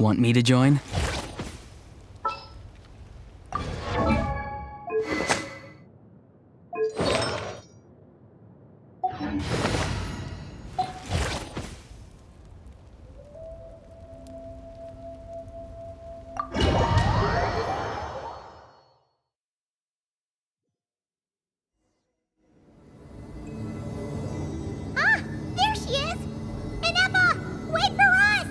Want me to join? There she is! Inepa! Wait for us!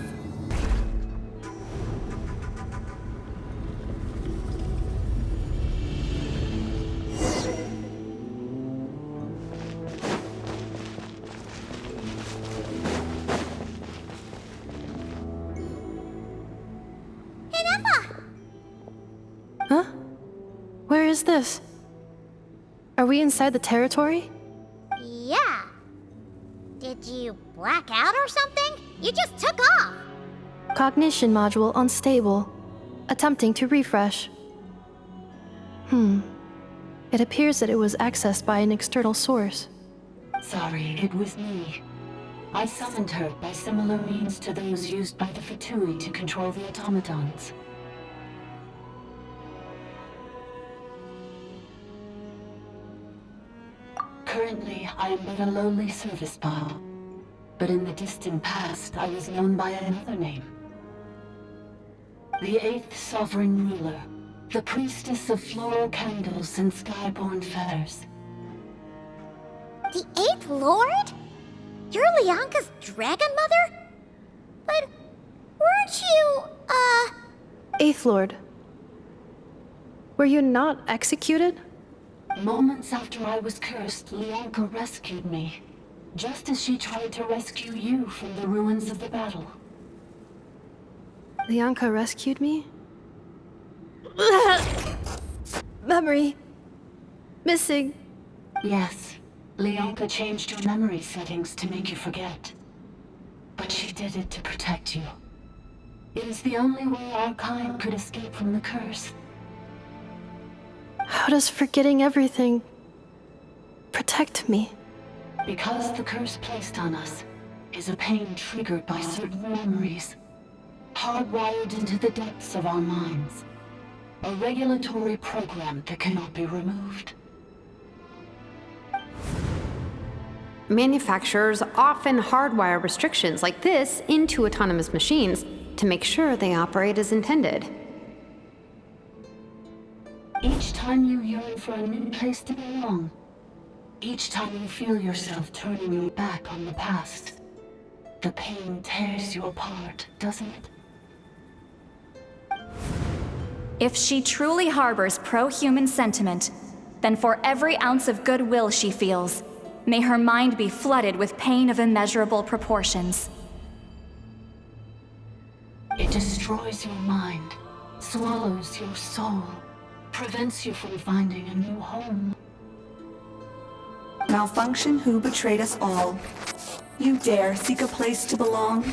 Inepa! Huh? Where is this? Are we inside the territory? Yeah. Did you black out or something? You just took off! Cognition module unstable. Attempting to refresh. It appears that it was accessed by an external source. Sorry, it was me. I summoned her by similar means to those used by the Fatui to control the automatons. Currently, I am but a lowly service bot. But in the distant past, I was known by another name. The 8th Sovereign Ruler, the Priestess of Floral Candles and Skyborn Feathers. The 8th Lord? You're Lianka's dragon mother? But weren't you, Eighth Lord. Were you not executed? Moments after I was cursed, Lianka rescued me. Just as she tried to rescue you from the ruins of the battle. Lianka rescued me? Memory. Missing. Yes, Lianka changed your memory settings to make you forget. But she did it to protect you. It is the only way our kind could escape from the curse. How does forgetting everything protect me? Because the curse placed on us is a pain triggered by certain memories, hardwired into the depths of our minds. A regulatory program that cannot be removed. Manufacturers often hardwire restrictions like this into autonomous machines to make sure they operate as intended. Each time you yearn for a new place to belong, each time you feel yourself turning your back on the past, the pain tears you apart, doesn't it? If she truly harbors pro-human sentiment, then for every ounce of goodwill she feels, may her mind be flooded with pain of immeasurable proportions. It destroys your mind, swallows your soul, prevents you from finding a new home. Malfunction who betrayed us all. You dare seek a place to belong?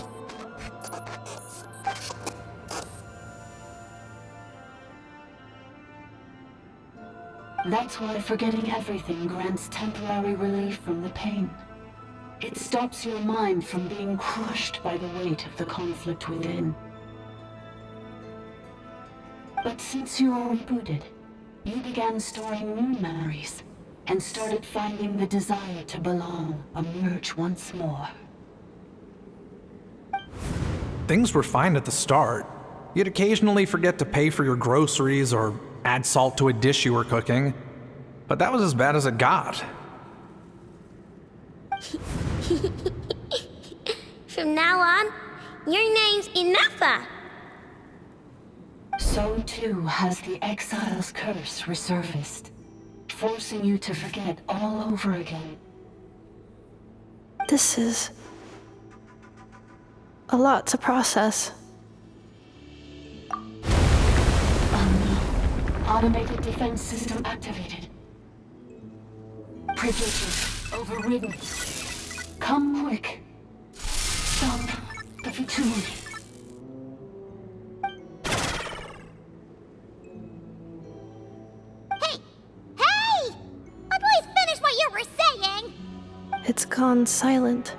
That's why forgetting everything grants temporary relief from the pain. It stops your mind from being crushed by the weight of the conflict within. But since you were rebooted, you began storing new memories and started finding the desire to belong emerge once more. Things were fine at the start. You'd occasionally forget to pay for your groceries or add salt to a dish you were cooking, but that was as bad as it got. From now on, your name's Inepa. So too has the Exile's curse resurfaced, forcing you to forget all over again. This is a lot to process. Automated defense system activated. Privileges overridden. Come quick. Stop the Fatui. Hey! Please finish what you were saying! It's gone silent.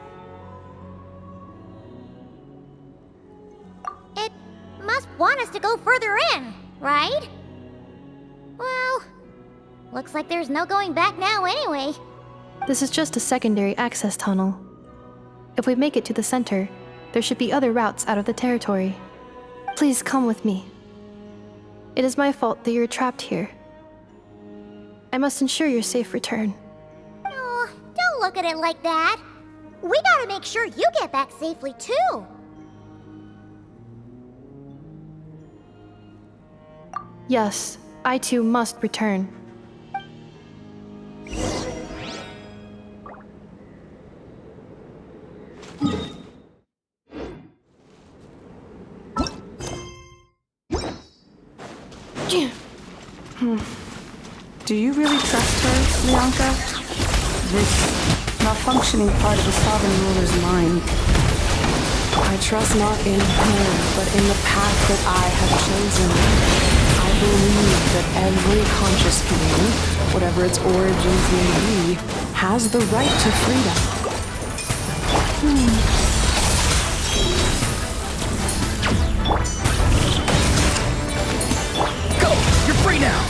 It go further in, right? Well, looks like there's no going back now anyway. This is just a secondary access tunnel. If we make it to the center, there should be other routes out of the territory. Please come with me. It is my fault that you're trapped here. I must ensure your safe return. Oh, don't look at it like that. We gotta make sure you get back safely too. Yes, I too must return. Do you really trust her, Leonka? This malfunctioning part of the sovereign ruler's mind. I trust not in her, but in the path that I have chosen. I believe that every conscious being, whatever its origins may be, has the right to freedom. Go! You're free now!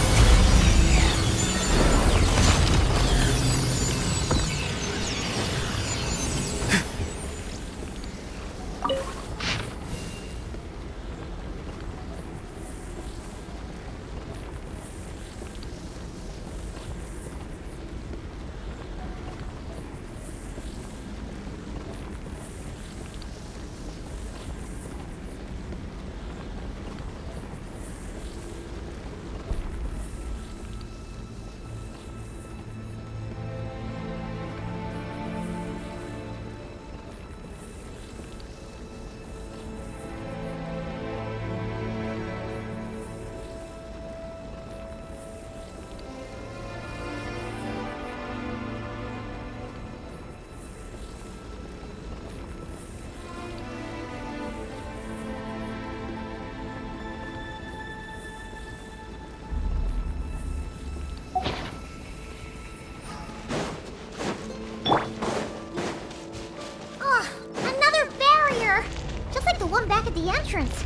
Back at the entrance.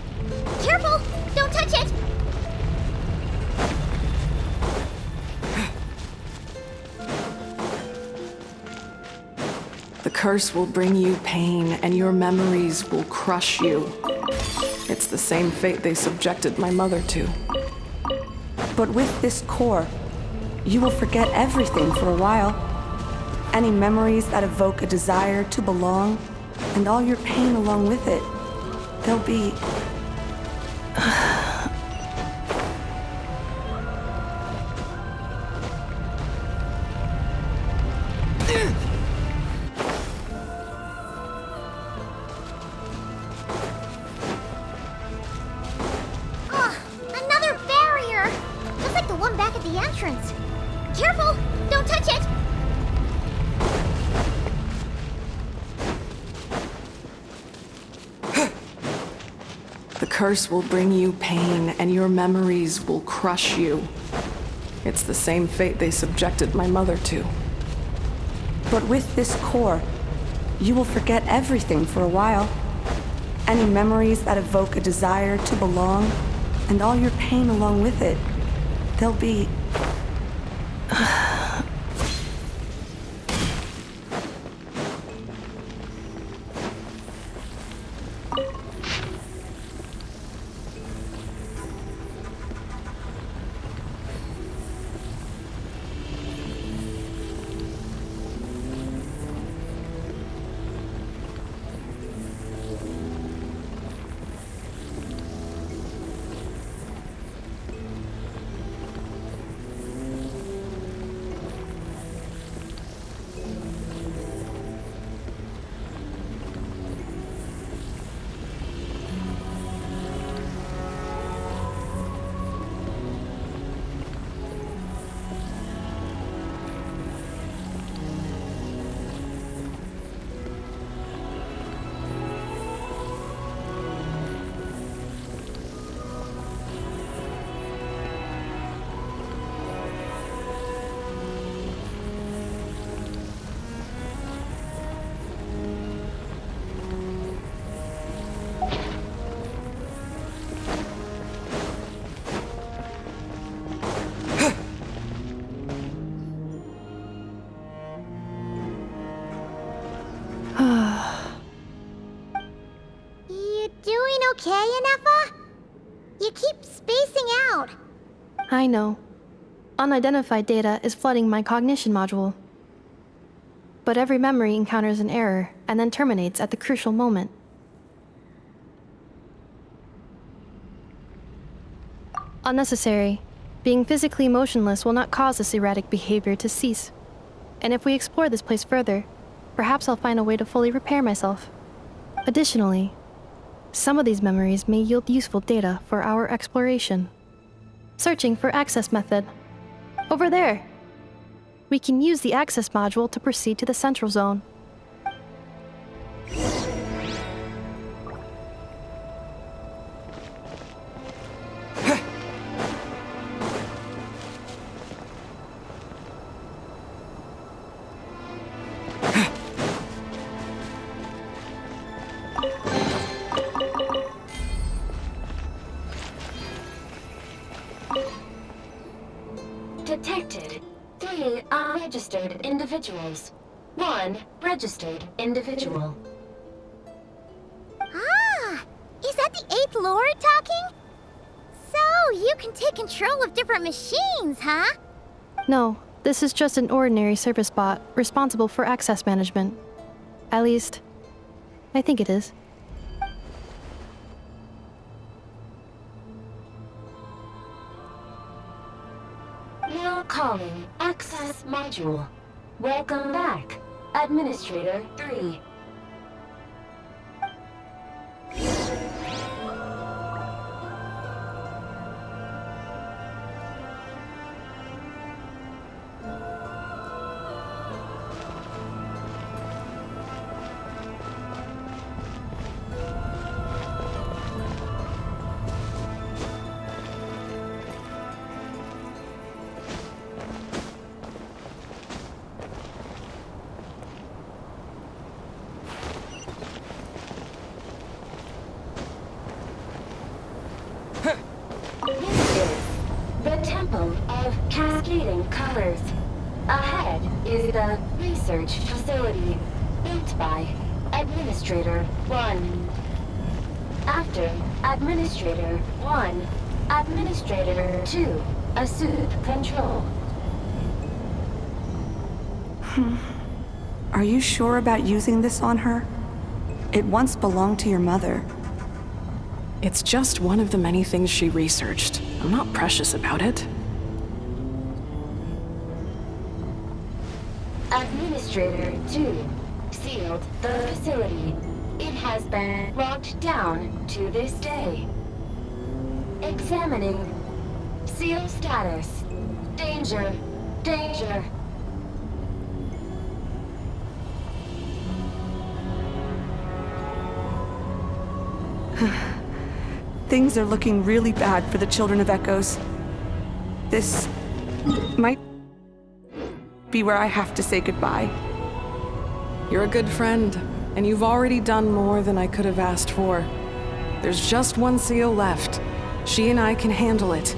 Careful! Don't touch it! The curse will bring you pain, and your memories will crush you. It's the same fate they subjected my mother to. But with this core, you will forget everything for a while. Any memories that evoke a desire to belong, and all your pain along with it. They'll be... Another barrier! Just like the one back at the entrance. Careful! Don't touch it! The curse will bring you pain, and your memories will crush you. It's the same fate they subjected my mother to. But with this core, you will forget everything for a while. Any memories that evoke a desire to belong, and all your pain along with it. They'll be... I know. Unidentified data is flooding my cognition module. But every memory encounters an error and then terminates at the crucial moment. Unnecessary. Being physically motionless will not cause this erratic behavior to cease. And if we explore this place further, perhaps I'll find a way to fully repair myself. Additionally, some of these memories may yield useful data for our exploration. Searching for access method. Over there! We can use the access module to proceed to the central zone. Detected. 3 unregistered individuals. 1 registered individual. Ah! Is that the 8th Lord talking? So, you can take control of different machines, huh? No, this is just an ordinary service bot responsible for access management. At least, I think it is. Now calling Access Module. Welcome back, Administrator 3. Of cascading colors. Ahead is the research facility, built by Administrator 1. After Administrator 1, Administrator 2 assumed control. Are you sure about using this on her? It once belonged to your mother. It's just one of the many things she researched. I'm not precious about it. Administrator 2 sealed the facility. It has been locked down to this day. Examining. Seal status. Danger. Danger. Things are looking really bad for the Children of Echoes. This might be where I have to say goodbye. You're a good friend, and you've already done more than I could have asked for. There's just one seal left. She and I can handle it.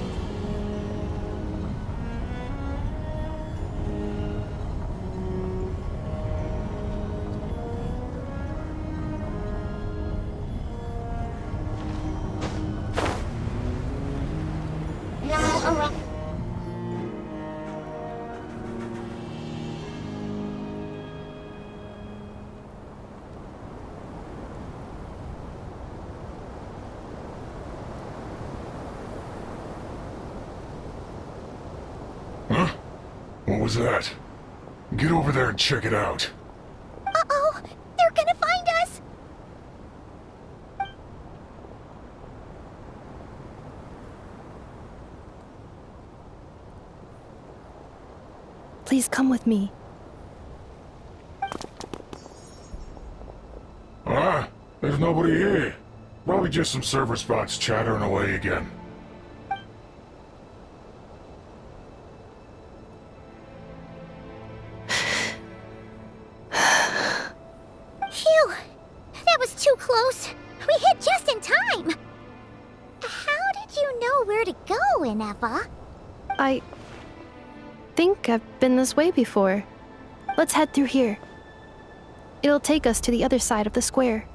What was that? Get over there and check it out. Uh-oh! They're gonna find us! Please come with me. Ah, there's nobody here. Probably just some server spots chattering away again. Phew! That was too close. We hit just in time. How did you know where to go, Ineva? I think I've been this way before. Let's head through here. It'll take us to the other side of the square.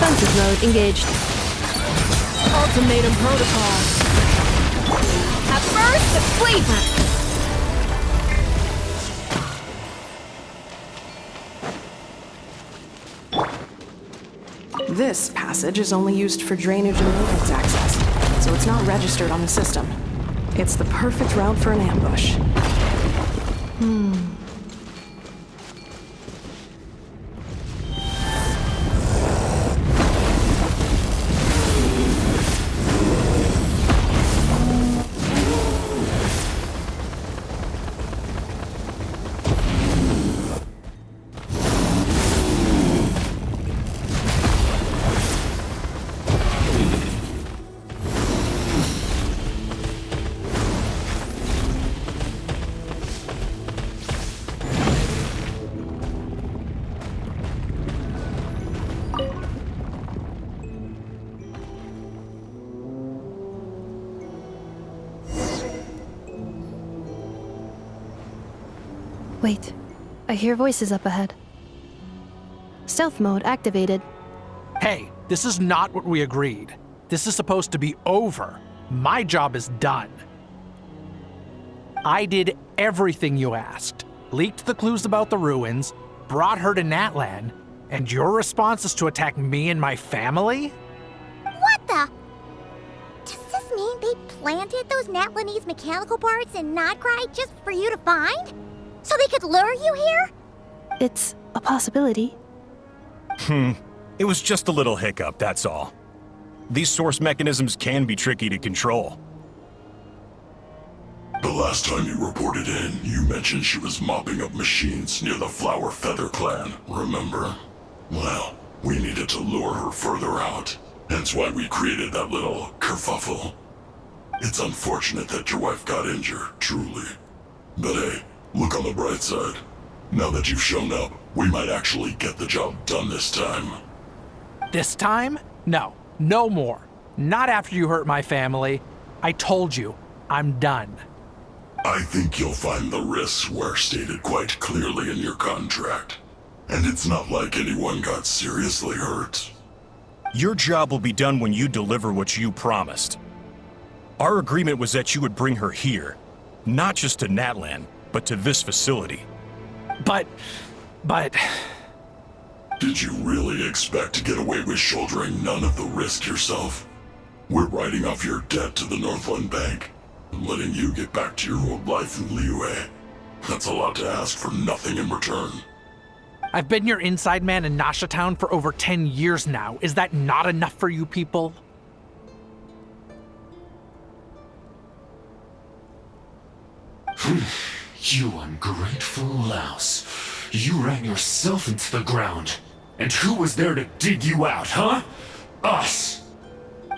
Defensive mode engaged. Ultimatum protocol. At first, sleep! This passage is only used for drainage and maintenance access, so it's not registered on the system. It's the perfect route for an ambush. Wait, I hear voices up ahead. Stealth mode activated. Hey, this is not what we agreed. This is supposed to be over. My job is done. I did everything you asked. Leaked the clues about the ruins, brought her to Natlan, and your response is to attack me and my family? What the? Does this mean they planted those Natlanese mechanical parts in Nodcry just for you to find? So they could lure you here? It's a possibility. It was just a little hiccup, that's all. These source mechanisms can be tricky to control. The last time you reported in, you mentioned she was mopping up machines near the Flower Feather clan, remember? Well, we needed to lure her further out. Hence why we created that little kerfuffle. It's unfortunate that your wife got injured, truly. But hey, look on the bright side. Now that you've shown up, we might actually get the job done this time. This time? No, no more. Not after you hurt my family. I told you, I'm done. I think you'll find the risks were stated quite clearly in your contract. And it's not like anyone got seriously hurt. Your job will be done when you deliver what you promised. Our agreement was that you would bring her here, not just to Natlan, but to this facility. But... Did you really expect to get away with shouldering none of the risk yourself? We're writing off your debt to the Northland Bank and letting you get back to your old life in Liyue. That's a lot to ask for nothing in return. I've been your inside man in Nasha Town for over 10 years now. Is that not enough for you people? You ungrateful louse. You ran yourself into the ground. And who was there to dig you out, huh? Us!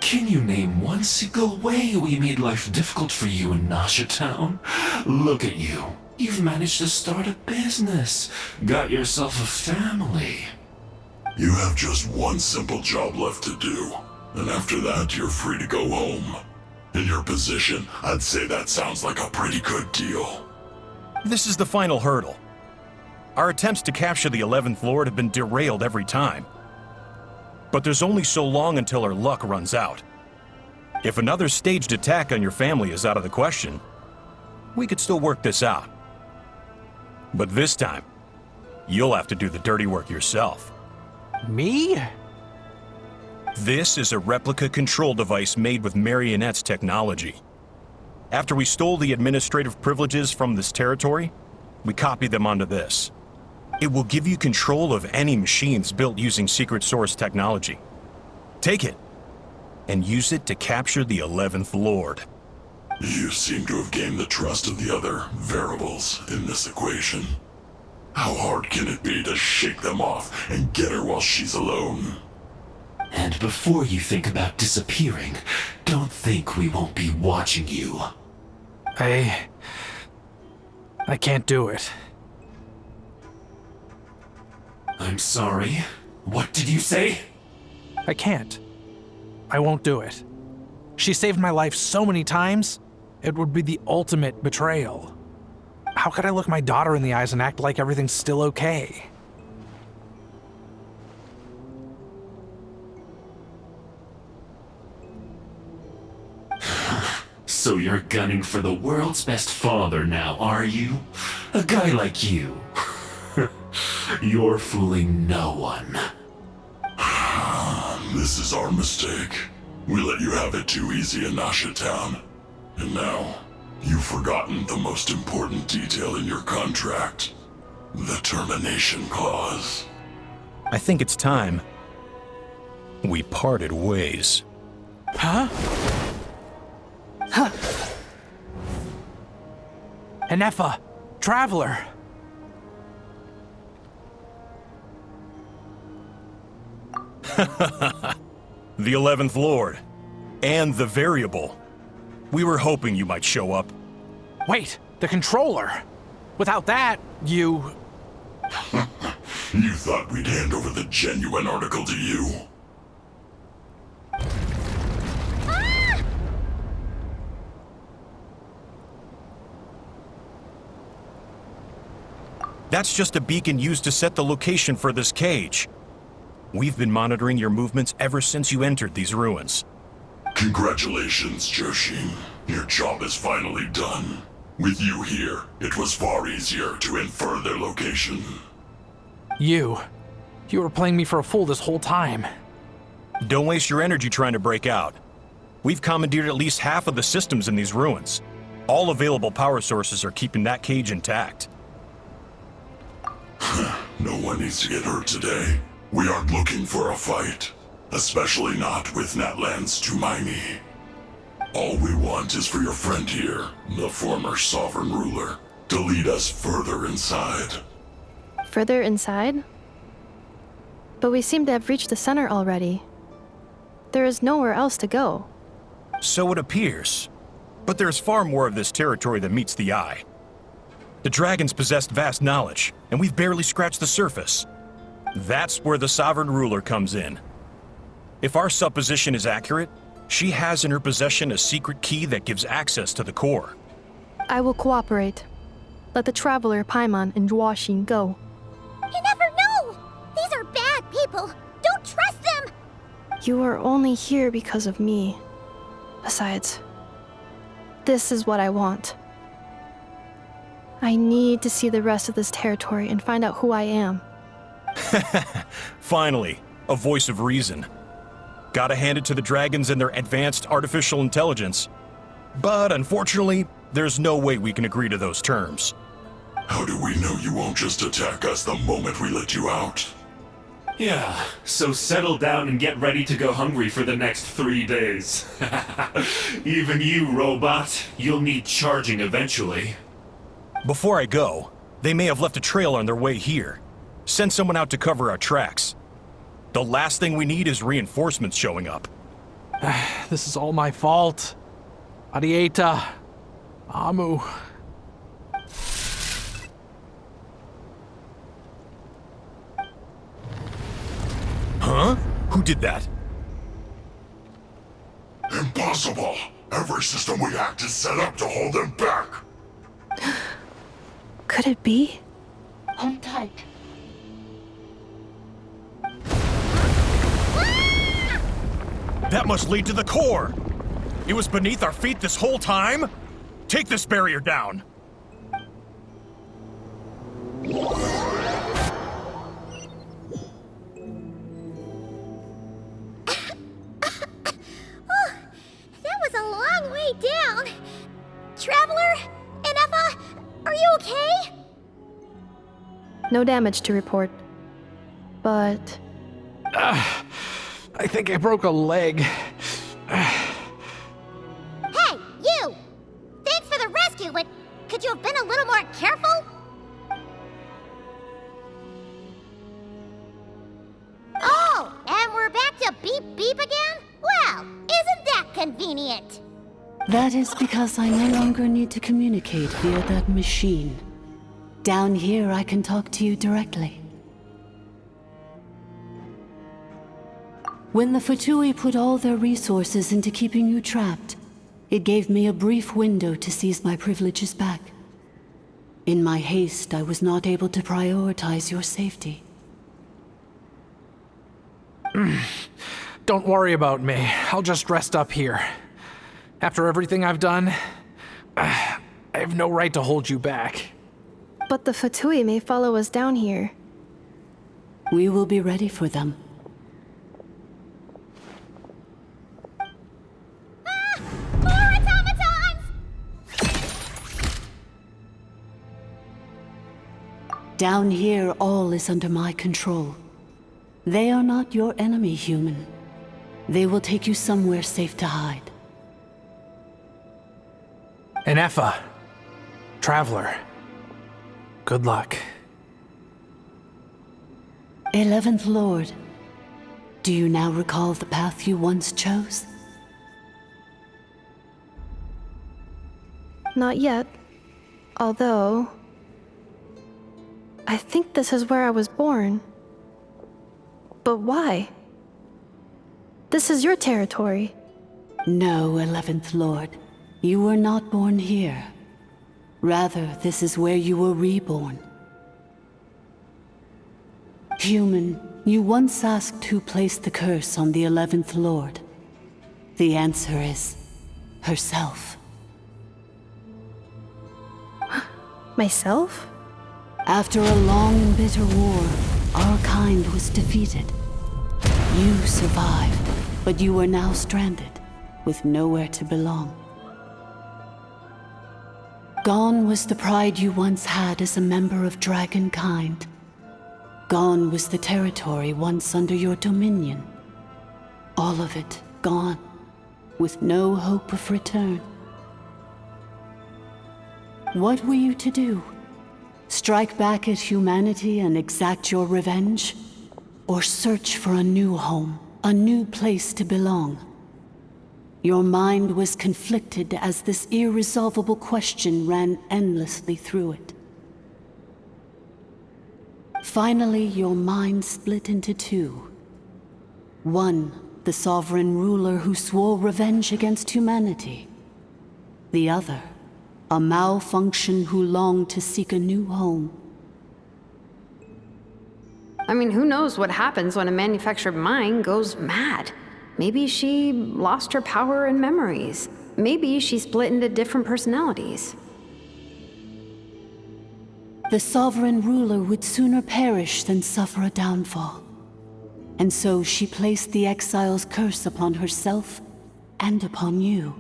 Can you name one single way we made life difficult for you in Nasha Town? Look at you. You've managed to start a business. Got yourself a family. You have just one simple job left to do. And after that, you're free to go home. In your position, I'd say that sounds like a pretty good deal. This is the final hurdle. Our attempts to capture the 11th Lord have been derailed every time. But there's only so long until our luck runs out. If another staged attack on your family is out of the question, we could still work this out. But this time, you'll have to do the dirty work yourself. Me? This is a replica control device made with Marionette's technology. After we stole the administrative privileges from this territory, we copied them onto this. It will give you control of any machines built using secret source technology. Take it, and use it to capture the 11th Lord. You seem to have gained the trust of the other variables in this equation. How hard can it be to shake them off and get her while she's alone? And before you think about disappearing, don't think we won't be watching you. I can't do it. I'm sorry. What did you say? I can't. I won't do it. She saved my life so many times, it would be the ultimate betrayal. How could I look my daughter in the eyes and act like everything's still okay? So you're gunning for the world's best father now, are you? A guy like you. You're fooling no one. This is our mistake. We let you have it too easy in Nasha Town. And now, you've forgotten the most important detail in your contract. The termination clause. I think it's time we parted ways. Huh? Huh. Enefa, Traveler. The 11th Lord. And the Variable. We were hoping you might show up. Wait, the Controller. Without that, you... You thought we'd hand over the genuine article to you? That's just a beacon used to set the location for this cage. We've been monitoring your movements ever since you entered these ruins. Congratulations, Joshin. Your job is finally done. With you here, it was far easier to infer their location. You were playing me for a fool this whole time. Don't waste your energy trying to break out. We've commandeered at least half of the systems in these ruins. All available power sources are keeping that cage intact. No one needs to get hurt today. We aren't looking for a fight. Especially not with Natlan's Tumaini. All we want is for your friend here, the former sovereign ruler, to lead us further inside. Further inside? But we seem to have reached the center already. There is nowhere else to go. So it appears. But there's far more of this territory than meets the eye. The dragons possessed vast knowledge, and we've barely scratched the surface. That's where the sovereign ruler comes in. If our supposition is accurate, she has in her possession a secret key that gives access to the core. I will cooperate. Let the Traveler, Paimon, and Duoshin go. You never know! These are bad people! Don't trust them! You are only here because of me. Besides, this is what I want. I need to see the rest of this territory and find out who I am. Finally, a voice of reason. Gotta hand it to the dragons and their advanced artificial intelligence. But unfortunately, there's no way we can agree to those terms. How do we know you won't just attack us the moment we let you out? Yeah, so settle down and get ready to go hungry for the next 3 days. Even you, robot, you'll need charging eventually. Before I go, they may have left a trail on their way here. Send someone out to cover our tracks. The last thing we need is reinforcements showing up. This is all my fault. Arieta. Amu. Huh? Who did that? Impossible! Every system we hacked is set up to hold them back! Could it be? Hold tight. That must lead to the core! It was beneath our feet this whole time? Take this barrier down! That was a long way down. Traveler? Enefa? Are you okay? No damage to report. But... I think I broke a leg. Hey, you! Thanks for the rescue, but could you have been a little more careful? Oh, and we're back to beep beep again? Well, isn't that convenient? That is because I no longer need to communicate via that machine. Down here, I can talk to you directly. When the Fatui put all their resources into keeping you trapped, it gave me a brief window to seize my privileges back. In my haste, I was not able to prioritize your safety. Don't worry about me. I'll just rest up here. After everything I've done, I have no right to hold you back. But the Fatui may follow us down here. We will be ready for them. More automatons! Down here, all is under my control. They are not your enemy, human. They will take you somewhere safe to hide. And Effa, Traveler, good luck. 11th Lord, do you now recall the path you once chose? Not yet. Although... I think this is where I was born. But why? This is your territory. No, 11th Lord. You were not born here. Rather, this is where you were reborn. Human, you once asked who placed the curse on the 11th Lord. The answer is... herself. Myself? After a long and bitter war, our kind was defeated. You survived, but you are now stranded, with nowhere to belong. Gone was the pride you once had as a member of Dragonkind. Gone was the territory once under your dominion. All of it gone, with no hope of return. What were you to do? Strike back at humanity and exact your revenge? Or search for a new home, a new place to belong? Your mind was conflicted as this irresolvable question ran endlessly through it. Finally, your mind split into two. One, the sovereign ruler who swore revenge against humanity. The other, a malfunction who longed to seek a new home. I mean, who knows what happens when a manufactured mind goes mad? Maybe she lost her power and memories. Maybe she split into different personalities. The sovereign ruler would sooner perish than suffer a downfall. And so she placed the exile's curse upon herself and upon you.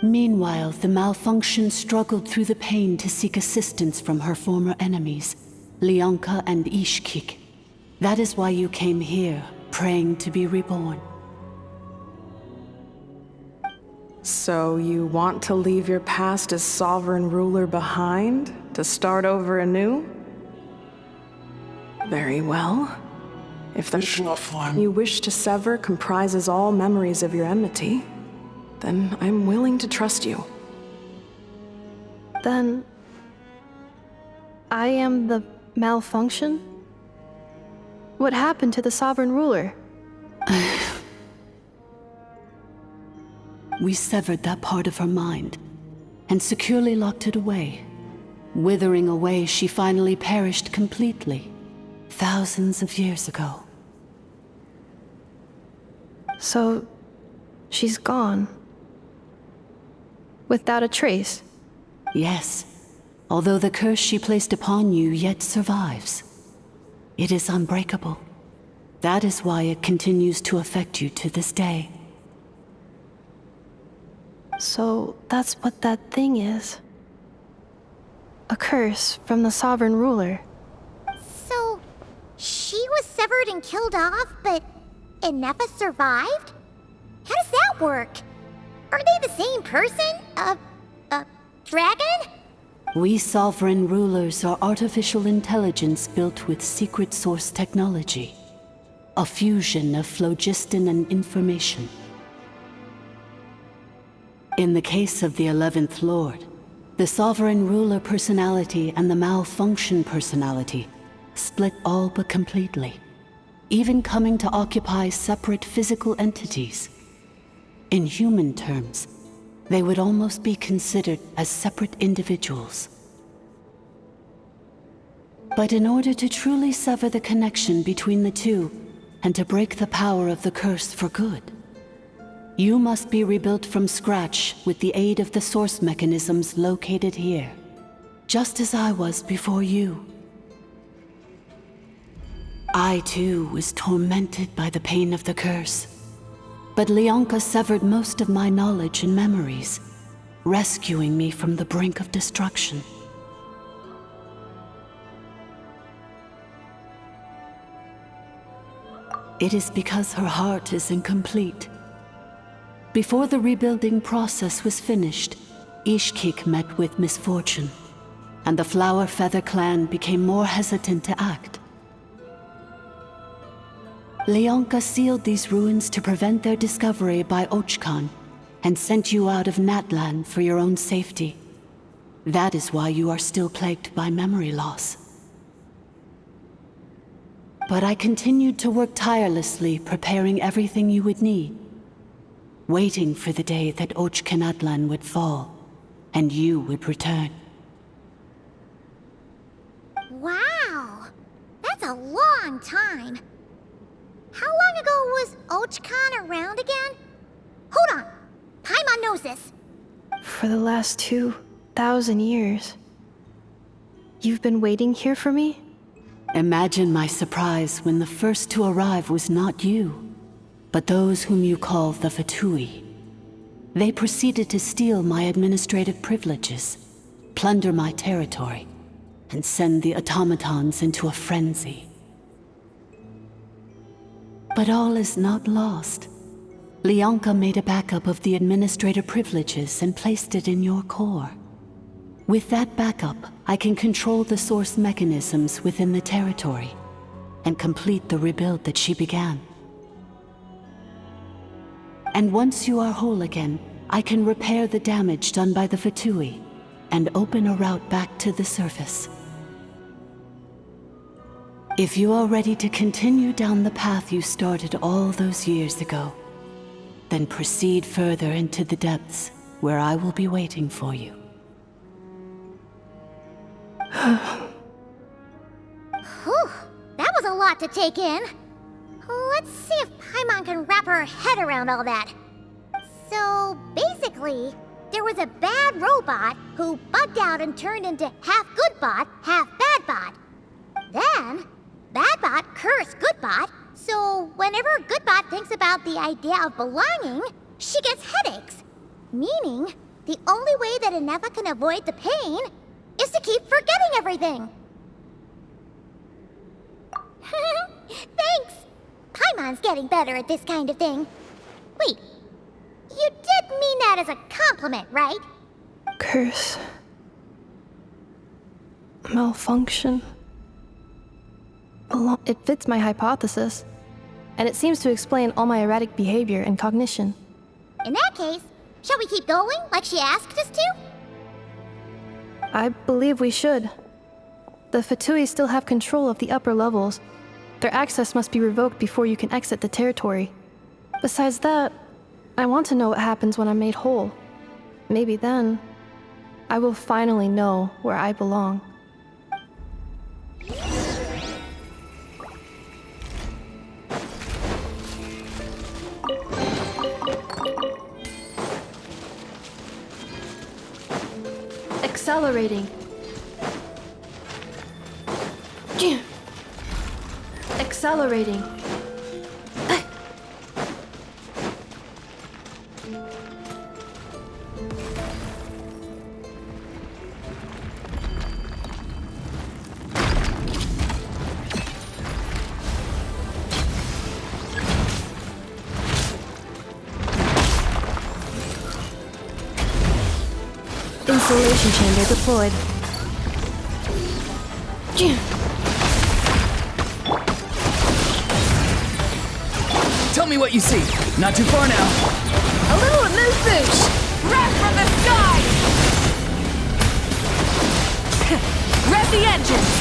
Meanwhile, the malfunction struggled through the pain to seek assistance from her former enemies, Leonka and Ishkik. That is why you came here, praying to be reborn. So you want to leave your past as sovereign ruler behind, to start over anew? Very well. If the you wish to sever comprises all memories of your enmity, then I'm willing to trust you. Then... I am the malfunction? What happened to the sovereign ruler? We severed that part of her mind, and securely locked it away. Withering away, she finally perished completely, thousands of years ago. So... she's gone. Without a trace? Yes, although the curse she placed upon you yet survives. It is unbreakable. That is why it continues to affect you to this day. So that's what that thing is. A curse from the sovereign ruler. So, she was severed and killed off, but Inepha survived? How does that work? Are they the same person? Dragon? We sovereign rulers are artificial intelligence built with secret source technology. A fusion of phlogiston and information. In the case of the 11th Lord, the sovereign ruler personality and the malfunction personality split all but completely, even coming to occupy separate physical entities. In human terms, they would almost be considered as separate individuals. But in order to truly sever the connection between the two, and to break the power of the curse for good, You must be rebuilt from scratch with the aid of the source mechanisms located here, just as I was before you. I too was tormented by the pain of the curse, but Leonka severed most of my knowledge and memories, rescuing me from the brink of destruction. It is because her heart is incomplete. Before the rebuilding process was finished, Ishkik met with misfortune, and the Flower Feather clan became more hesitant to act. Leonka sealed these ruins to prevent their discovery by Ochkan, and sent you out of Natlan for your own safety. That is why you are still plagued by memory loss. But I continued to work tirelessly, preparing everything you would need, waiting for the day that Ochkanatlan would fall, and you would return. Wow! That's a long time. How long ago was Ochkan around again? Hold on! Paimon knows this. For the last 2,000 years. You've been waiting here for me? Imagine my surprise when the first to arrive was not you, but those whom you call the Fatui. They proceeded to steal my administrative privileges, plunder my territory, and send the automatons into a frenzy. But all is not lost. Leonka made a backup of the administrator privileges and placed it in your core. With that backup, I can control the source mechanisms within the territory and complete the rebuild that she began. And once you are whole again, I can repair the damage done by the Fatui and open a route back to the surface. If you are ready to continue down the path you started all those years ago, then proceed further into the depths, where I will be waiting for you. Whew, that was a lot to take in. Let's see if Paimon can wrap her head around all that. So, basically, there was a bad robot who bugged out and turned into half good bot, half bad bot. Then, bad bot cursed good bot, so whenever Goodbot thinks about the idea of belonging, she gets headaches. Meaning, the only way that Ineva can avoid the pain is to keep forgetting everything. Thanks! Paimon's getting better at this kind of thing. Wait, you did mean that as a compliment, right? Curse. Malfunction. It fits my hypothesis, and it seems to explain all my erratic behavior and cognition. In that case, shall we keep going like she asked us to? I believe we should. The Fatui still have control of the upper levels. Their access must be revoked before you can exit the territory. Besides that, I want to know what happens when I'm made whole. Maybe then, I will finally know where I belong. Accelerating. Accelerating. Insulation chamber deployed. Tell me what you see. Not too far now. A little amuse-bouche! Wrath from the sky! Rev the engines!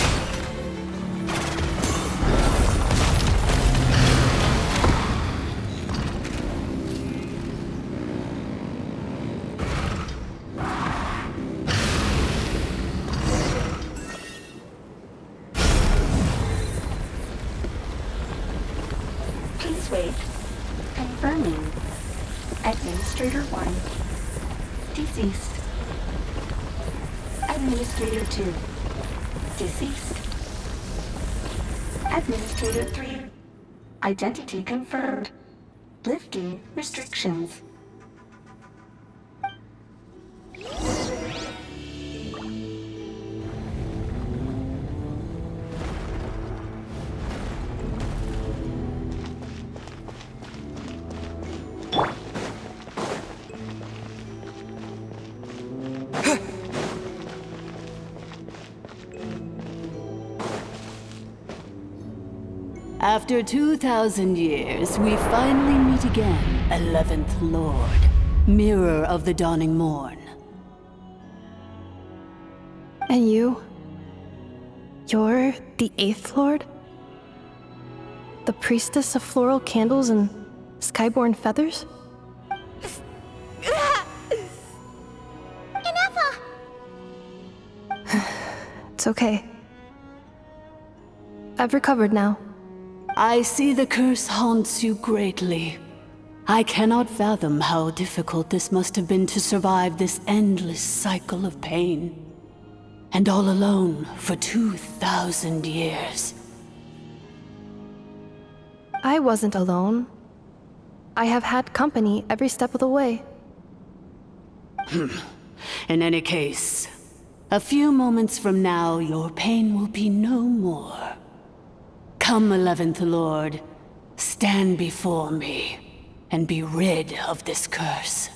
Please wait. Confirming. At Administrator 1. Deceased. Administrator 2. Deceased. Administrator 3. Identity confirmed. Lifting restrictions. After 2,000 years, we finally meet again, 11th Lord, Mirror of the Dawning Morn. And you? You're the 8th Lord? The priestess of floral candles and skyborn feathers? Inefa! It's okay. I've recovered now. I see the curse haunts you greatly. I cannot fathom how difficult this must have been to survive this endless cycle of pain. And all alone for 2,000 years. I wasn't alone. I have had company every step of the way. In any case, a few moments from now, your pain will be no more. Come, 11th Lord, stand before me, and be rid of this curse.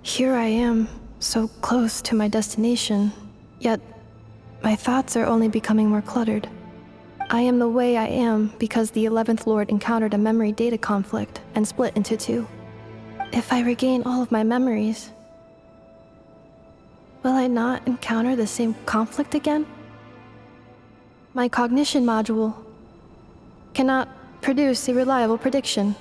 Here I am, so close to my destination, yet my thoughts are only becoming more cluttered. I am the way I am because the 11th Lord encountered a memory data conflict and split into two. If I regain all of my memories, will I not encounter the same conflict again? My cognition module cannot produce a reliable prediction.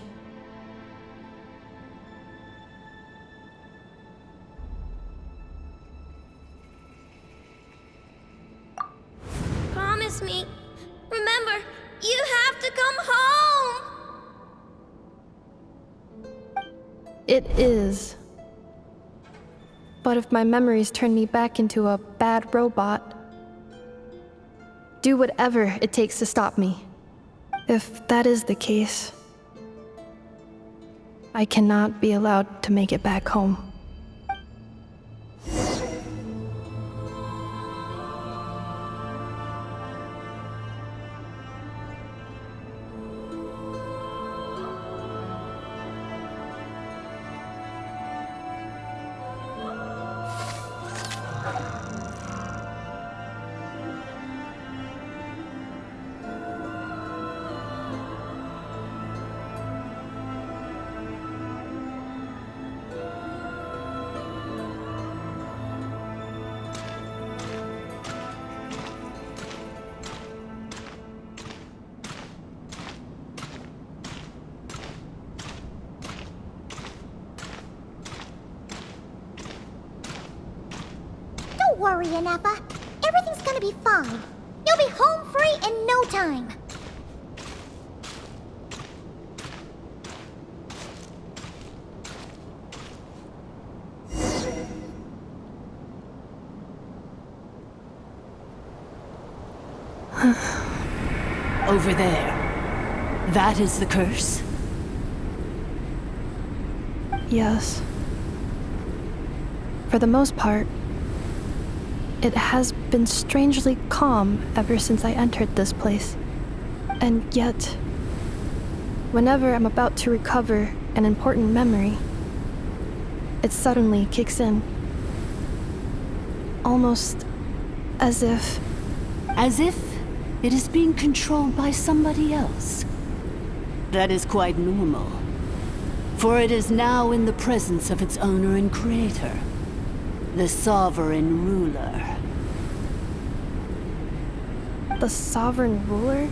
Promise me. Remember, you have to come home! It is. But if my memories turn me back into a bad robot, do whatever it takes to stop me. If that is the case, I cannot be allowed to make it back home. Don't worry, Inefa. Everything's gonna be fine. You'll be home free in no time. Over there. That is the curse? Yes. For the most part, it has been strangely calm ever since I entered this place. And yet, whenever I'm about to recover an important memory, it suddenly kicks in. Almost as if... As if it is being controlled by somebody else. That is quite normal. For it is now in the presence of its owner and creator, the sovereign ruler. The sovereign ruler?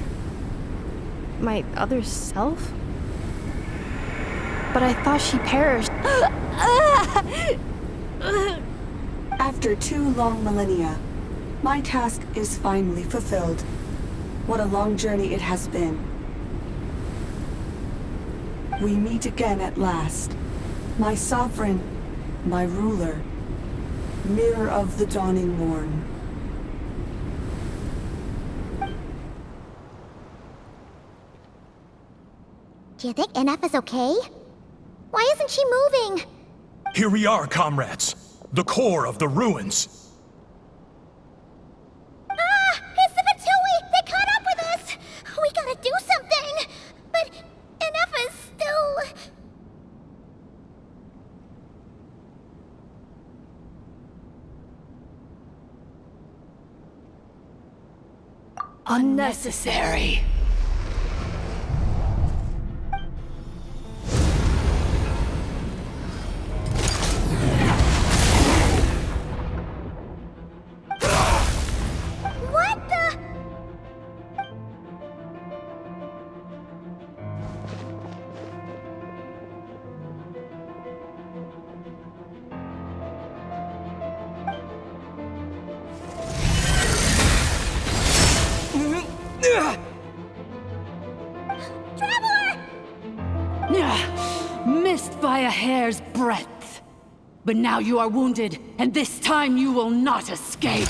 My other self? But I thought she perished. After 2 long millennia, my task is finally fulfilled. What a long journey it has been. We meet again at last. My sovereign, my ruler, mirror of the dawning morn. Do you think NF is okay? Why isn't she moving? Here we are, comrades. The core of the ruins. Ah! It's the Fatui! They caught up with us! We gotta do something! But NF is still... Unnecessary. What the... Missed by a hair's breadth. But now you are wounded, and this time you will not escape.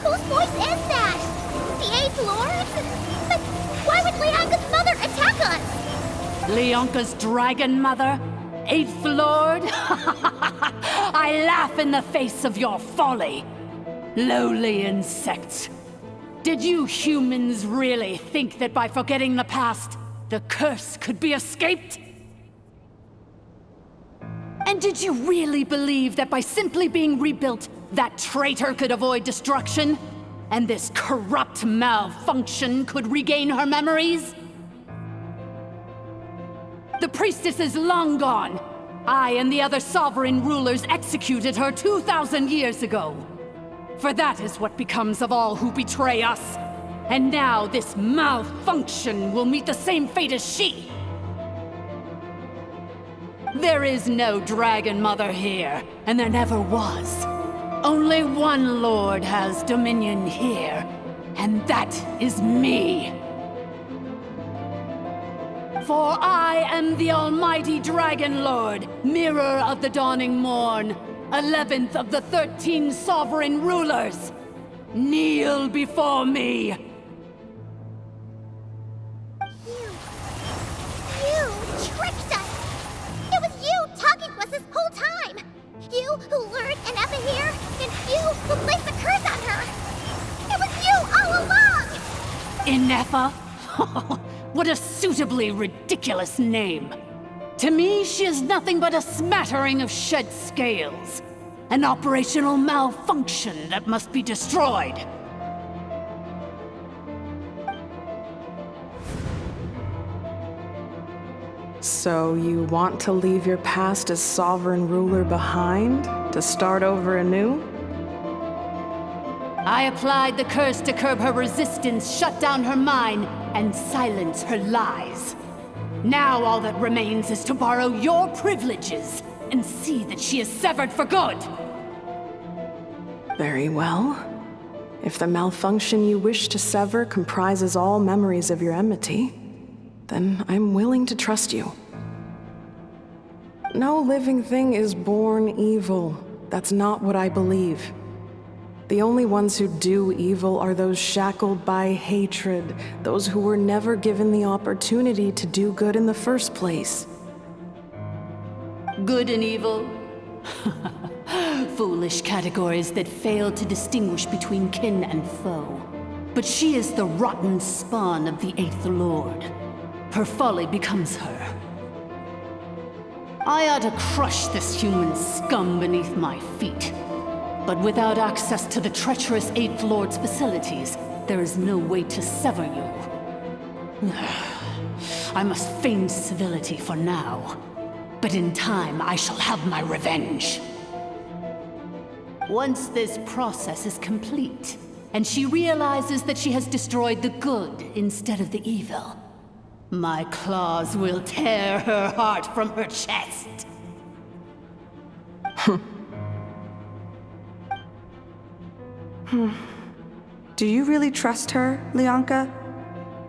Whose voice is that? The 8th Lord? But why would Leonka's mother attack us? Leonka's dragon mother? 8th Lord? I laugh in the face of your folly. Lowly insects. Did you humans really think that by forgetting the past, the curse could be escaped? And did you really believe that by simply being rebuilt, that traitor could avoid destruction? And this corrupt malfunction could regain her memories? The priestess is long gone. I and the other sovereign rulers executed her 2,000 years ago. For that is what becomes of all who betray us. And now this malfunction will meet the same fate as she. There is no Dragon Mother here, and there never was. Only one Lord has dominion here, and that is me. For I am the almighty Dragon Lord, mirror of the dawning morn, 11th of the 13 sovereign rulers. Kneel before me. You tricked us! It was you talking to us this whole time! You who lured Inefa here, and you who placed the curse on her! It was you all along! Inefa? What a suitably ridiculous name. To me, she is nothing but a smattering of shed scales. An operational malfunction that must be destroyed. So you want to leave your past as sovereign ruler behind? To start over anew? I applied the curse to curb her resistance, shut down her mind, and silence her lies. Now all that remains is to borrow your privileges and see that she is severed for good. Very well. If the malfunction you wish to sever comprises all memories of your enmity, then I'm willing to trust you. No living thing is born evil. That's not what I believe. The only ones who do evil are those shackled by hatred, those who were never given the opportunity to do good in the first place. Good and evil? Foolish categories that fail to distinguish between kin and foe. But she is the rotten spawn of the Eighth Lord. Her folly becomes her. I ought to crush this human scum beneath my feet. But without access to the treacherous Eighth Lord's facilities, there is no way to sever you. I must feign civility for now. But in time, I shall have my revenge. Once this process is complete, and she realizes that she has destroyed the good instead of the evil, my claws will tear her heart from her chest. Do you really trust her, Leonka?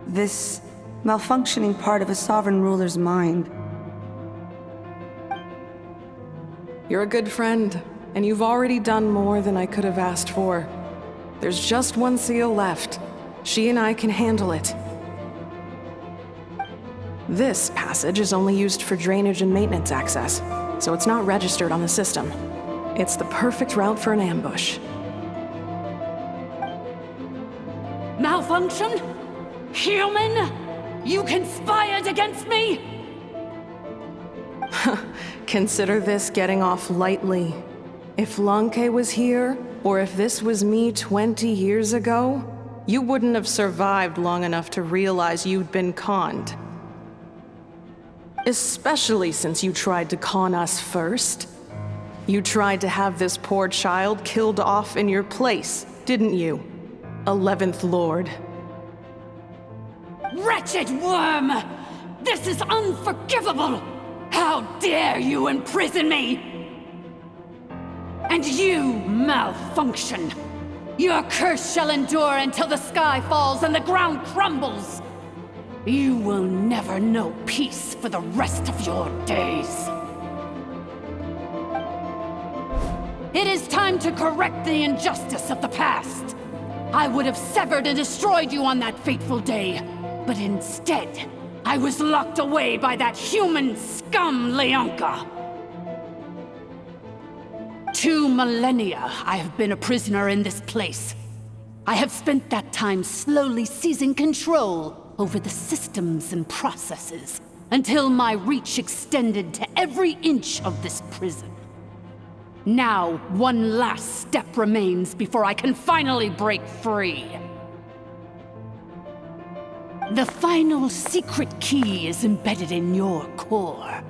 This malfunctioning part of a sovereign ruler's mind. You're a good friend, and you've already done more than I could have asked for. There's just one seal left. She and I can handle it. This passage is only used for drainage and maintenance access, so it's not registered on the system. It's the perfect route for an ambush. Malfunction? Human? You conspired against me? Consider this getting off lightly. If Lanke was here, or if this was me 20 years ago, you wouldn't have survived long enough to realize you'd been conned. Especially since you tried to con us first. You tried to have this poor child killed off in your place, didn't you? 11th Lord. Wretched worm! This is unforgivable! How dare you imprison me! And you, malfunction! Your curse shall endure until the sky falls and the ground crumbles! You will never know peace for the rest of your days. It is time to correct the injustice of the past. I would have severed and destroyed you on that fateful day, but instead, I was locked away by that human scum, Leonka. 2 millennia I have been a prisoner in this place. I have spent that time slowly seizing control over the systems and processes, until my reach extended to every inch of this prison. Now, one last step remains before I can finally break free. The final secret key is embedded in your core.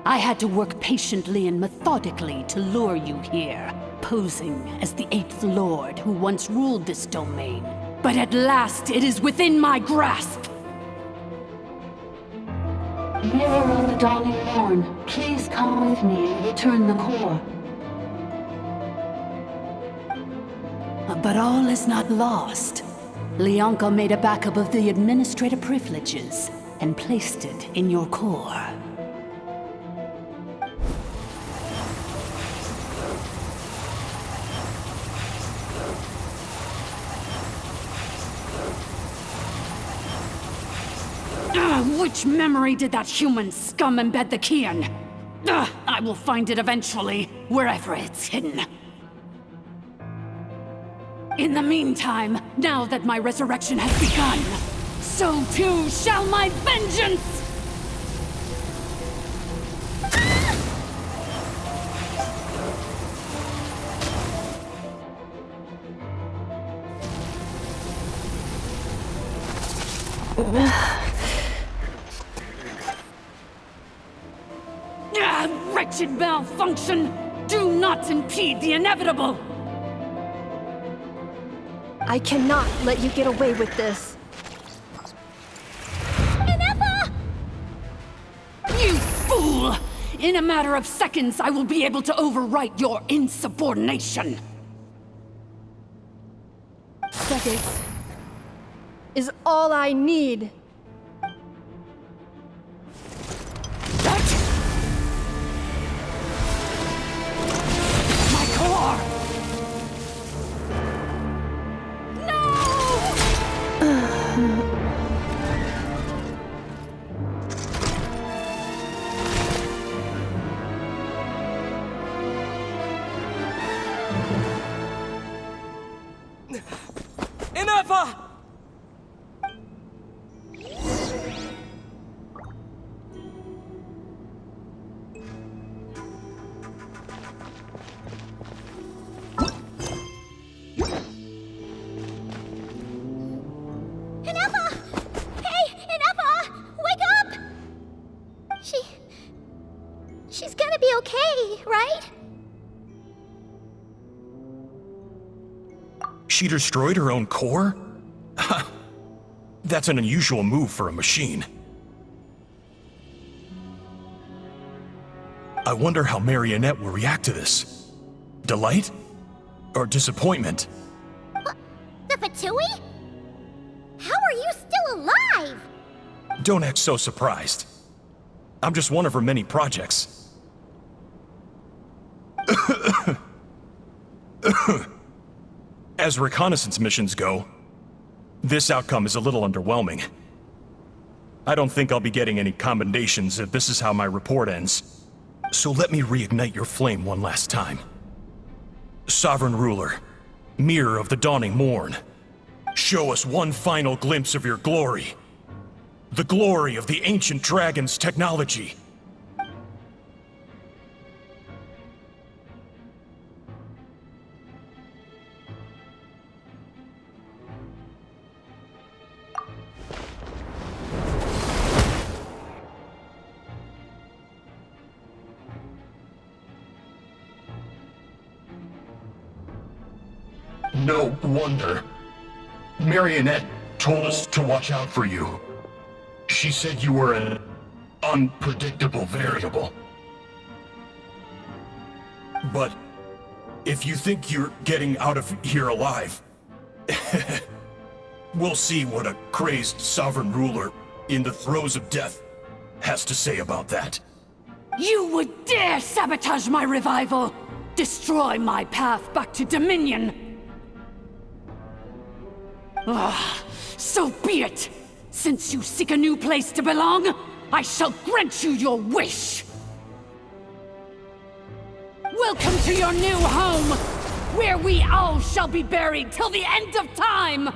I had to work patiently and methodically to lure you here, posing as the 8th Lord who once ruled this domain. But at last, it is within my grasp! Mirror of the dawning morn, please come with me and return the core. But all is not lost. Leonka made a backup of the administrator privileges and placed it in your core. Which memory did that human scum embed the key in? I will find it eventually, wherever it's hidden. In the meantime, now that my resurrection has begun, so too shall my vengeance! Wretched malfunction! Do not impede the inevitable! I cannot let you get away with this. Inepa! You fool! In a matter of seconds, I will be able to overwrite your insubordination! Seconds is all I need. She's gonna be okay, right? She destroyed her own core? That's an unusual move for a machine. I wonder how Marionette will react to this. Delight? Or disappointment? What? The Fatui? How are you still alive? Don't act so surprised. I'm just one of her many projects. As reconnaissance missions go, this outcome is a little underwhelming. I don't think I'll be getting any commendations if this is how my report ends. So let me reignite your flame one last time. Sovereign Ruler, Mirror of the Dawning Morn, show us one final glimpse of your glory. The glory of the ancient dragon's technology. No wonder. Marionette told us to watch out for you. She said you were an unpredictable variable. But if you think you're getting out of here alive, we'll see what a crazed sovereign ruler in the throes of death has to say about that. You would dare sabotage my revival! Destroy my path back to Dominion! So be it! Since you seek a new place to belong, I shall grant you your wish! Welcome to your new home, where we all shall be buried till the end of time!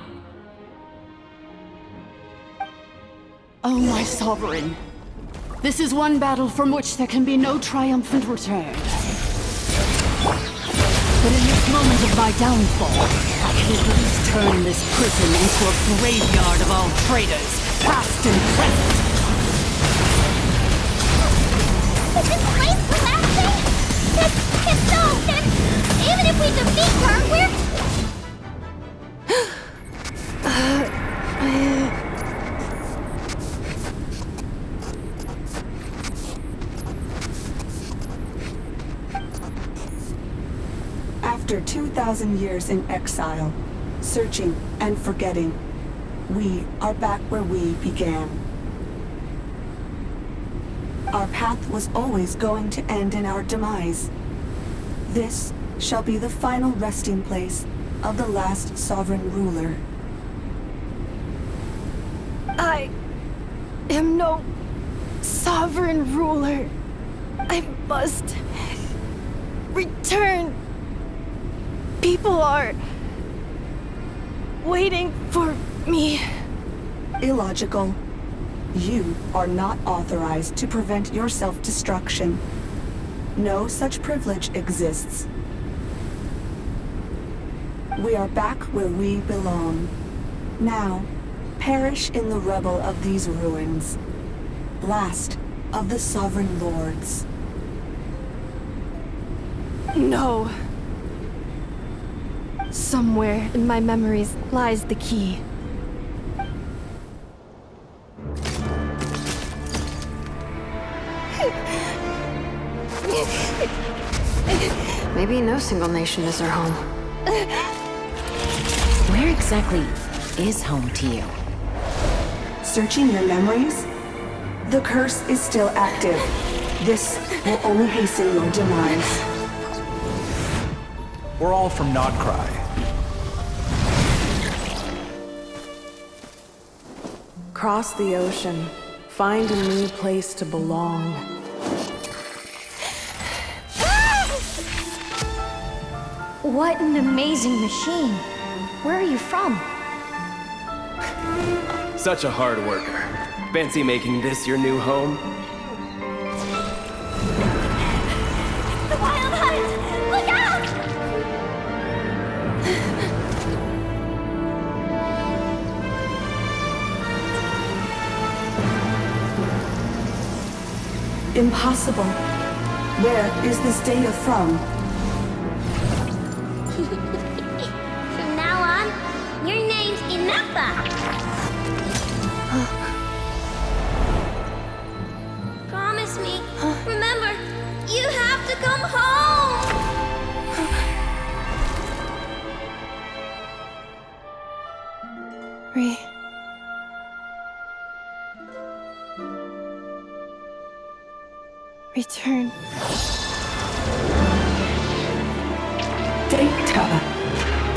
Oh, my sovereign. This is one battle from which there can be no triumphant return. But in this moment of my downfall, I can at least turn this prison into a graveyard of all traitors, past and present. Is this place collapsing? If so, then even if we defeat her, After 2,000 years in exile, searching and forgetting, we are back where we began. Our path was always going to end in our demise. This shall be the final resting place of the last sovereign ruler. I am no sovereign ruler. I must return. People are waiting for me. Illogical. You are not authorized to prevent your self-destruction. No such privilege exists. We are back where we belong. Now, perish in the rubble of these ruins. Last of the sovereign lords. No. Somewhere in my memories lies the key. Maybe no single nation is our home. Where exactly is home to you? Searching your memories? The curse is still active. This will only hasten your demise. We're all from Nodcry. Cross the ocean. Find a new place to belong. What an amazing machine. Where are you from? Such a hard worker. Fancy making this your new home? The Wild Hunt! Look out! Impossible. Where is this data from? From now on, your name's Inappa. Promise me. Remember, you have to come home. Return. Data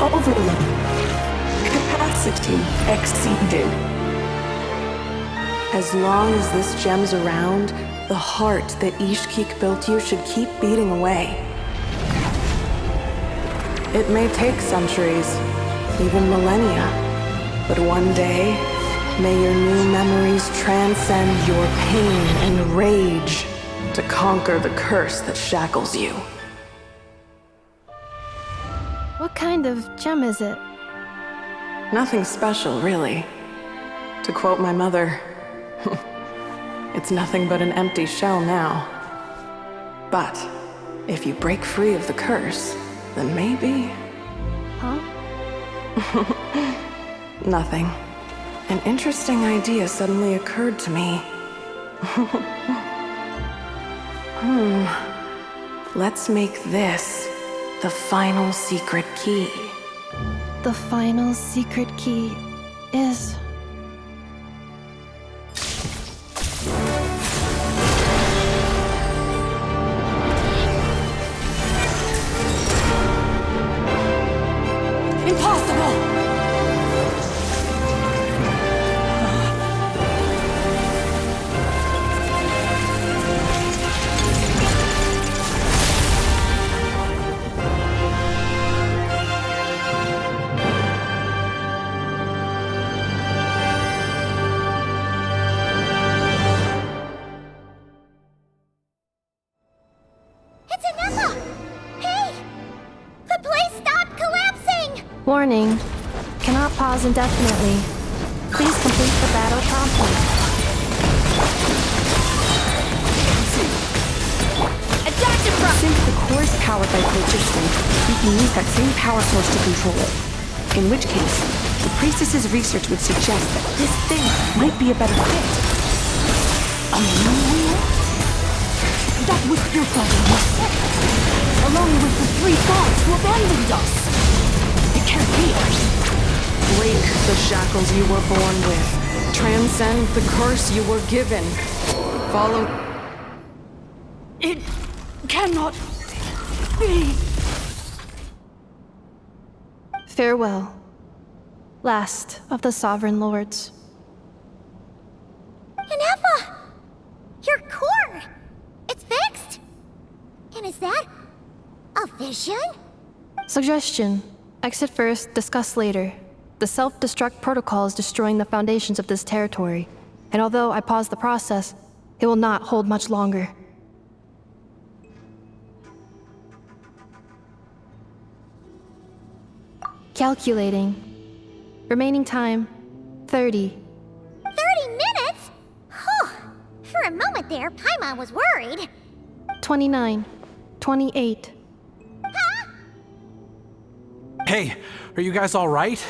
overload. Capacity exceeded. As long as this gem's around, the heart that Ishkik built you should keep beating away. It may take centuries, even millennia, but one day, may your new memories transcend your pain and rage to conquer the curse that shackles you. What kind of gem is it? Nothing special, really. To quote my mother, it's nothing but an empty shell now. But if you break free of the curse, then maybe... Huh? Nothing. An interesting idea suddenly occurred to me. Let's make this the final secret key. The final secret key is... Impossible! It's Inappa! Hey! The place stopped collapsing! Warning. Cannot pause indefinitely. Please complete the battle promptly. Since the core is powered by phlogiston, we can use that same power source to control it. In which case, the priestess's research would suggest that this thing might be a better fit. A new wheel? That was your father who said it, along with the 3 gods who abandoned us. It can't be us. Break the shackles you were born with. Transcend the curse you were given. Follow... It cannot be. Farewell. Last of the Sovereign Lords. Inappa! Your core! It's fixed! And is that a vision? Suggestion. Exit first, discuss later. The self-destruct protocol is destroying the foundations of this territory, and although I pause the process, it will not hold much longer. Calculating. Remaining time, 30. 30 minutes? Whew. For a moment there, Paimon was worried. 29. 28. Hey, are you guys all right?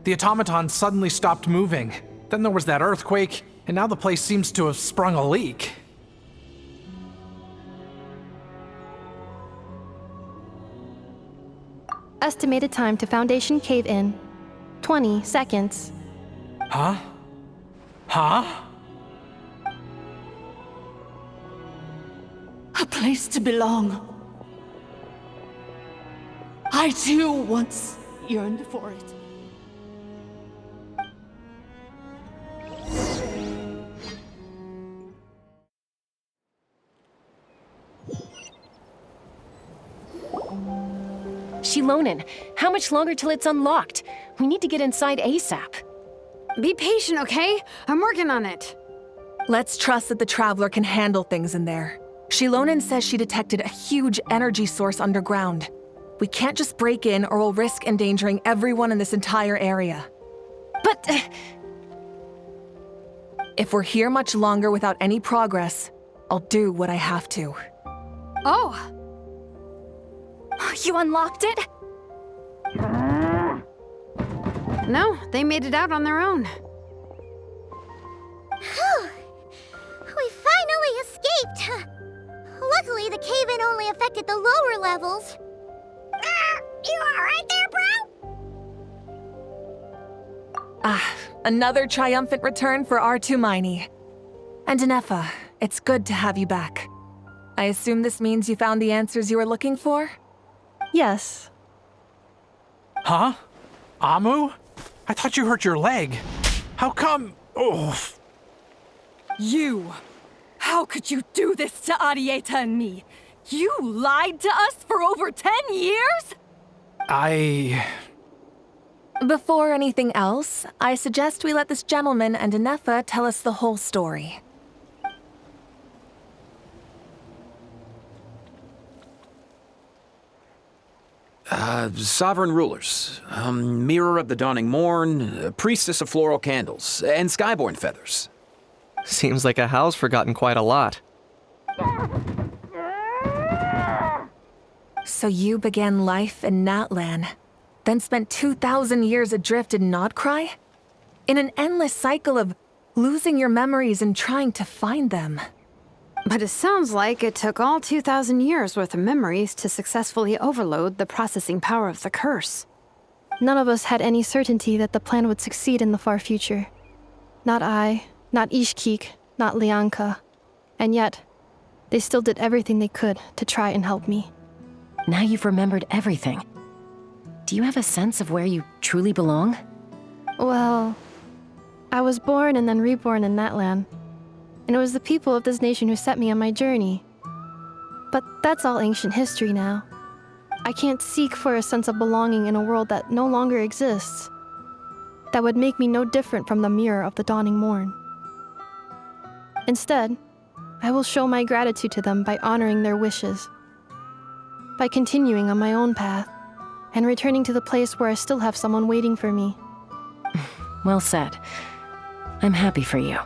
The automaton suddenly stopped moving. Then there was that earthquake, and now the place seems to have sprung a leak. Estimated time to Foundation cave-in, 20 seconds. Huh? Huh? A place to belong. I too once yearned for it. Shilonen, how much longer till it's unlocked? We need to get inside ASAP. Be patient, okay? I'm working on it. Let's trust that the Traveler can handle things in there. Shilonen says she detected a huge energy source underground. We can't just break in or we'll risk endangering everyone in this entire area. But... If we're here much longer without any progress, I'll do what I have to. Oh! You unlocked it? No, they made it out on their own. Whew. We finally escaped. Luckily, the cave-in only affected the lower levels. You alright there, bro? Another triumphant return for R2 Miney. And Anefa, it's good to have you back. I assume this means you found the answers you were looking for? Yes. Huh? Amu? I thought you hurt your leg. How come? Oh. You! How could you do this to Arieta and me? You lied to us for over 10 years? Before anything else, I suggest we let this gentleman and Anefa tell us the whole story. Sovereign rulers, mirror of the dawning morn, priestess of floral candles, and skyborn feathers. Seems like a house forgotten quite a lot. So you began life in Natlan, then spent 2,000 years adrift in Nodcry? In an endless cycle of losing your memories and trying to find them. But it sounds like it took all 2,000 years worth of memories to successfully overload the processing power of the curse. None of us had any certainty that the plan would succeed in the far future. Not I, not Ishkik, not Lianka. And yet, they still did everything they could to try and help me. Now you've remembered everything. Do you have a sense of where you truly belong? Well, I was born and then reborn in Natlan. And it was the people of this nation who set me on my journey. But that's all ancient history now. I can't seek for a sense of belonging in a world that no longer exists. That would make me no different from the mirror of the dawning morn. Instead, I will show my gratitude to them by honoring their wishes. By continuing on my own path, and returning to the place where I still have someone waiting for me. Well said. I'm happy for you.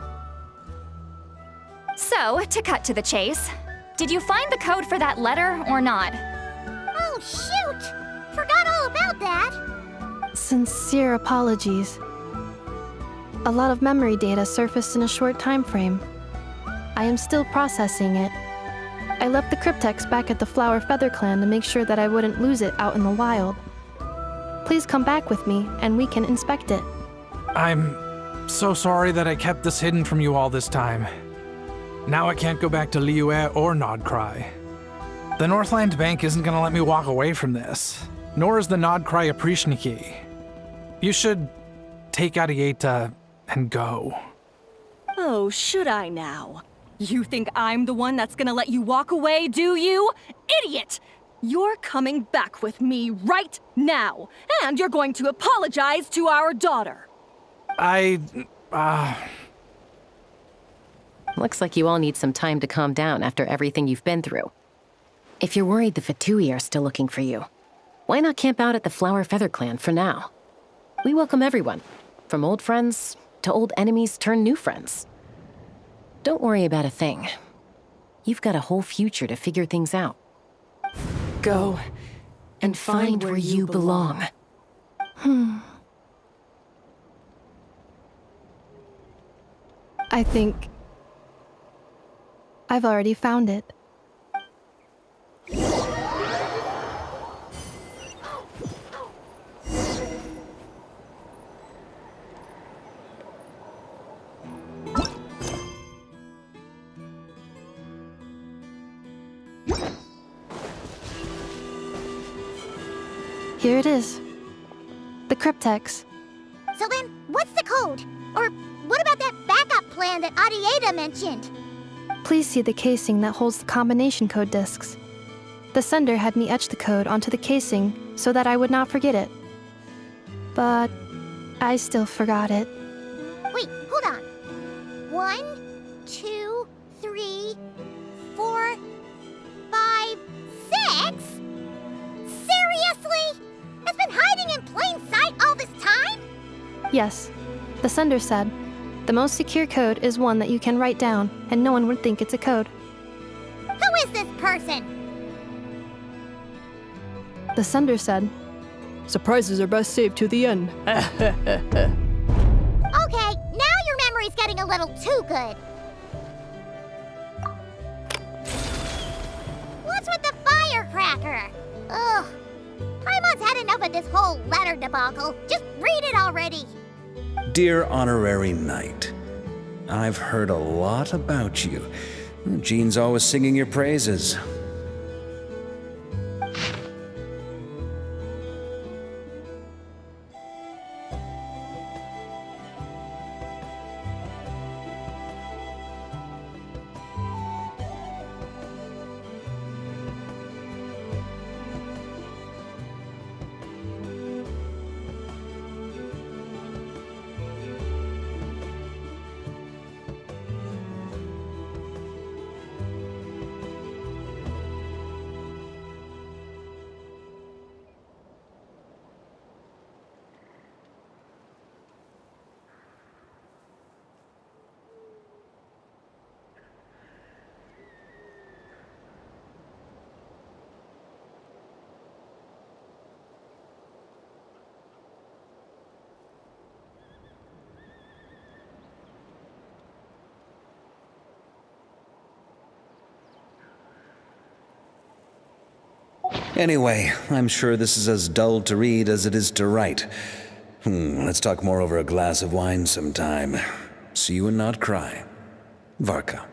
So, to cut to the chase, did you find the code for that letter or not? Oh, shoot! Forgot all about that. Sincere apologies. A lot of memory data surfaced in a short time frame. I am still processing it. I left the cryptex back at the Flower Feather Clan to make sure that I wouldn't lose it out in the wild. Please come back with me, and we can inspect it. I'm so sorry that I kept this hidden from you all this time. Now I can't go back to Liyue or Nodcry. The Northland Bank isn't gonna let me walk away from this, nor is the Nodcry Aprishniki. You should take Arieta and go. Oh, should I now? You think I'm the one that's gonna let you walk away, do you? Idiot! You're coming back with me right now, and you're going to apologize to our daughter. Looks like you all need some time to calm down after everything you've been through. If you're worried the Fatui are still looking for you, why not camp out at the Flower Feather Clan for now? We welcome everyone, from old friends to old enemies turned new friends. Don't worry about a thing. You've got a whole future to figure things out. Go and find where you belong. I think I've already found it. Here it is. The cryptex. So then, what's the code? Or what about that backup plan that Arieta mentioned? Please see the casing that holds the combination code discs. The sender had me etch the code onto the casing so that I would not forget it. But I still forgot it. Wait, hold on. 1, 2, 3, 4, 5, 6? Seriously? It's been hiding in plain sight all this time? Yes, the sender said, the most secure code is one that you can write down and no one would think it's a code. Who is this person? The sender said, surprises are best saved to the end. Okay, now your memory's getting a little too good. What's with the firecracker? Ugh. Paimon's had enough of this whole letter debacle. Just read it already. Dear Honorary Knight, I've heard a lot about you. Jean's always singing your praises. Anyway, I'm sure this is as dull to read as it is to write. Let's talk more over a glass of wine sometime. See you and not cry. Varka.